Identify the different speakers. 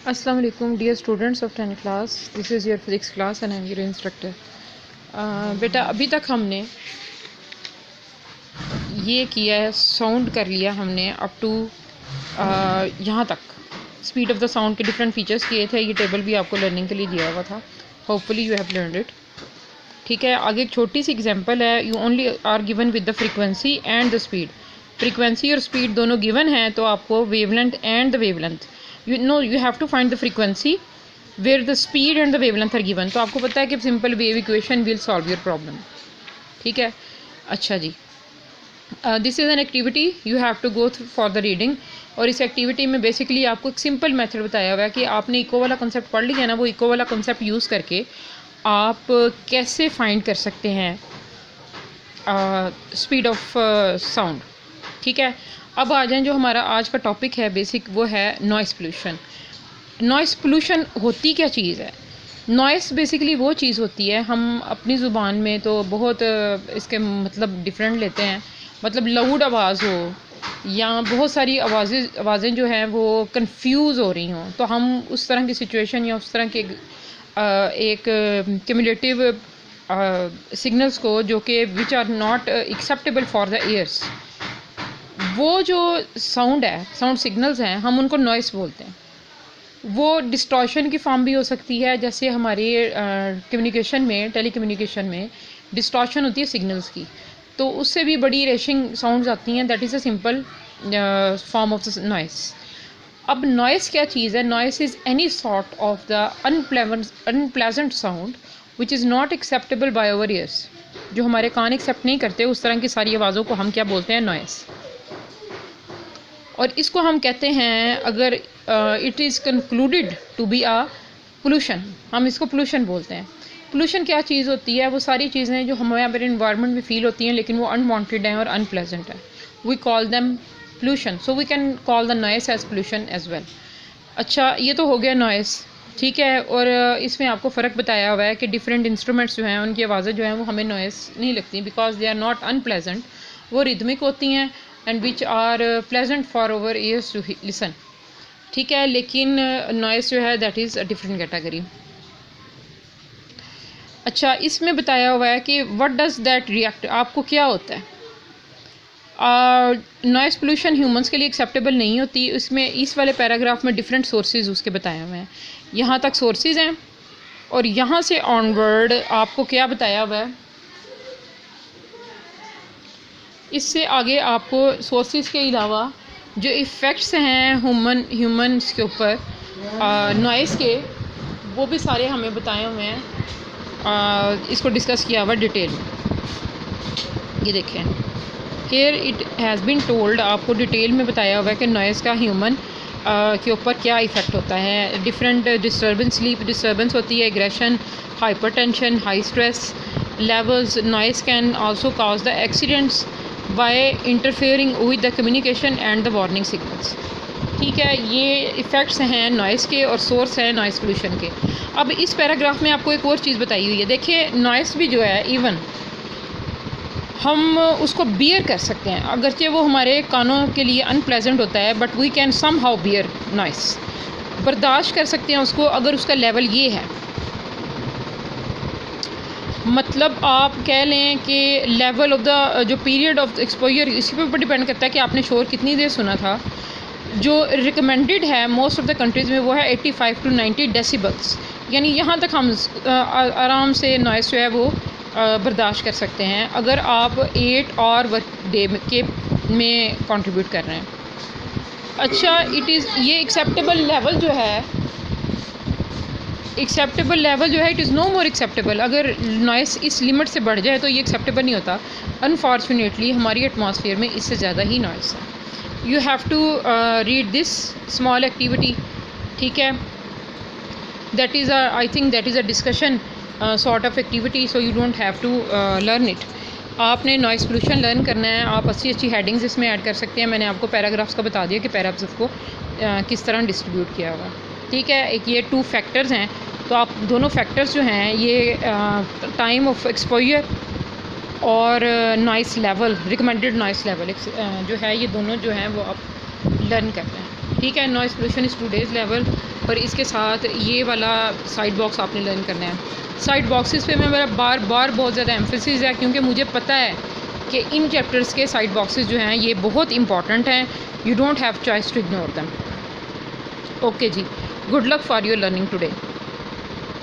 Speaker 1: Assalamu alaikum dear students of 10th class. This is your physics class and I am your instructor. बेटा अभी तक हमने ये किया है, साउंड कर लिया हमने अप टू यहाँ तक। स्पीड ऑफ द साउंड के डिफरेंट फीचर्स किए थे, ये टेबल भी आपको लर्निंग के लिए दिया हुआ था। Hopefully you have learned it. ठीक है, आगे एक छोटी सी एग्जांपल है। You only are given with the frequency and the speed. Frequency और स्पीड दोनों गिवन हैं, तो आपको wavelength and the wavelength you have to find the frequency where the speed and the wavelength are given। तो आपको पता है कि simple wave equation will solve your problem. ठीक है, अच्छा जी, this is an activity you have to go for the reading. और इस एक्टिविटी में बेसिकली आपको एक सिंपल मेथड बताया हुआ है कि आपने इको वाला कॉन्सेप्ट पढ़ लिया ना, वो इको वाला कॉन्सेप्ट यूज़ करके आप कैसे फाइंड कर सकते हैं स्पीड ऑफ साउंड। ठीक है, अब आ जाएं, जो हमारा आज का टॉपिक है बेसिक, वो है नॉइस पोल्यूशन। नॉइस पोल्यूशन होती क्या चीज़ है? नॉइस बेसिकली वो चीज़ होती है, हम अपनी ज़ुबान में तो बहुत इसके मतलब डिफरेंट लेते हैं। मतलब लाउड आवाज़ हो या बहुत सारी आवाज़ें जो हैं वो कंफ्यूज हो रही हों, तो हम उस तरह की सिचुएशन या उस तरह के एक क्यूमुलेटिव सिग्नल्स को, जो कि which are not acceptable for the ears, वो जो साउंड है, साउंड सिग्नल्स हैं, हम उनको नॉइस बोलते हैं। वो डिस्टॉर्शन की फॉर्म भी हो सकती है, जैसे हमारे कम्युनिकेशन में, टेलीकम्युनिकेशन में डिस्टॉर्शन होती है सिग्नल्स की, तो उससे भी बड़ी रेशिंग साउंड्स आती हैं। That is a simple form of noise. अब नॉइस क्या चीज़ है? Noise is any sort of the unpleasant sound which is not acceptable by our ears. जो हमारे कान एक्सेप्ट नहीं करते, उस तरह की सारी आवाज़ों को हम क्या बोलते हैं? नॉइस। और इसको हम कहते हैं, अगर it is concluded to be a pollution, हम इसको पोल्यूशन बोलते हैं। पोल्यूशन क्या चीज़ होती है? वो सारी चीज़ें जो हमारे एनवायरनमेंट में फील होती हैं, लेकिन वो अनवांटेड हैं और अनप्लेजेंट है। We call them pollution, so we can call the noise as pollution as well. अच्छा, ये तो हो गया नॉइस। ठीक है, और इसमें आपको फ़र्क बताया हुआ है कि डिफरेंट इंस्ट्रूमेंट्स जो हैं, उनकी आवाज़ें जो हैं वो हमें नॉइस नहीं लगती, because they are not unpleasant. वो रिदमिक होती हैं and which are pleasant for over ears to listen. ठीक है, लेकिन नॉइस जो है that is a different category. अच्छा, इसमें बताया हुआ है कि व्हाट डज दैट रिएक्ट, आपको क्या होता है? नॉइस पोल्यूशन ह्यूमंस के लिए एक्सेप्टेबल नहीं होती। इसमें इस वाले पैराग्राफ में डिफरेंट सोर्सेज उसके बताए हुए हैं। यहाँ तक सोर्सेज हैं, और यहाँ से ऑनवर्ड आपको क्या बताया हुआ है, इससे आगे आपको सोर्सेज के अलावा जो इफ़ेक्ट्स हैं ह्यूमंस के ऊपर नॉइस के, वो भी सारे हमें बताए हुए हैं। इसको डिस्कस किया हुआ डिटेल। ये देखें, here it has been told, आपको डिटेल में बताया हुआ है कि नॉइस का ह्यूमन के ऊपर क्या इफ़ेक्ट होता है। डिफरेंट डिस्टर्बेंस, स्लीप डिस्टर्बेंस होती है, aggression, hypertension, high stress levels. Noise can also cause the accidents by interfering with the communication and the warning signals। ठीक है, ये इफ़ेक्ट्स हैं नॉइस के और सोर्स है नॉइस पोल्यूशन के। अब इस पैराग्राफ में आपको एक और चीज़ बताई हुई है। देखिए, नॉइस भी जो है, इवन हम उसको बियर कर सकते हैं, अगरचे वो हमारे कानों के लिए अनप्लेजेंट होता है, but we can somehow bear noise. बर्दाश्त कर सकते हैं उसको, अगर उसका लेवल ये है। मतलब आप कह लें कि लेवल ऑफ द जो पीरियड ऑफ एक्सपोजर, इसी पे ऊपर डिपेंड करता है कि आपने शोर कितनी देर सुना था। जो रिकमेंडेड है मोस्ट ऑफ द कंट्रीज़ में, वो है 85 to 90 डेसिबल्स। यानी यहाँ तक हम आराम से नॉइस जो है वो बर्दाश्त कर सकते हैं, अगर आप 8 और वर्क डे के में कंट्रीब्यूट कर रहे हैं। अच्छा, इट इज़ ये एक्सेप्टेबल लेवल जो है, एक्सेप्टेबल लेवल जो है, it is no more acceptable. अगर नॉइस इस लिमिट से बढ़ जाए तो ये एक्सेप्टेबल नहीं होता। अनफॉर्चुनेटली हमारी एटमॉस्फेयर में इससे ज़्यादा ही नॉइस है। You have to read this small activity. ठीक है, that is I think that is a discussion sort of activity, so you don't have to learn it. आपने नॉइस पोल्यूशन लर्न करना है, आप अच्छी हेडिंग्स इसमें ऐड कर सकते हैं। मैंने आपको पैराग्राफ्स का बता दिया कि पैराग्राफ्स को किस तरह डिस्ट्रीब्यूट किया हुआ। ठीक है, एक ये 2 फैक्टर्स हैं, तो आप दोनों फैक्टर्स जो हैं, ये टाइम ऑफ एक्सपोजर और noise level, recommended noise level जो है, ये दोनों जो हैं वो आप लर्न करते हैं। ठीक है, noise pollution is today's level और इसके साथ ये वाला साइड बॉक्स आपने लर्न करना है। साइड बॉक्सेस पे मैं मेरा बार बार बहुत ज़्यादा एम्फेसिस है, क्योंकि मुझे पता है कि इन चैप्टर्स के साइड बॉक्सेस जो हैं ये बहुत इंपॉर्टेंट हैं। You don't have choice to ignore them. Okay जी, good luck for your learning today.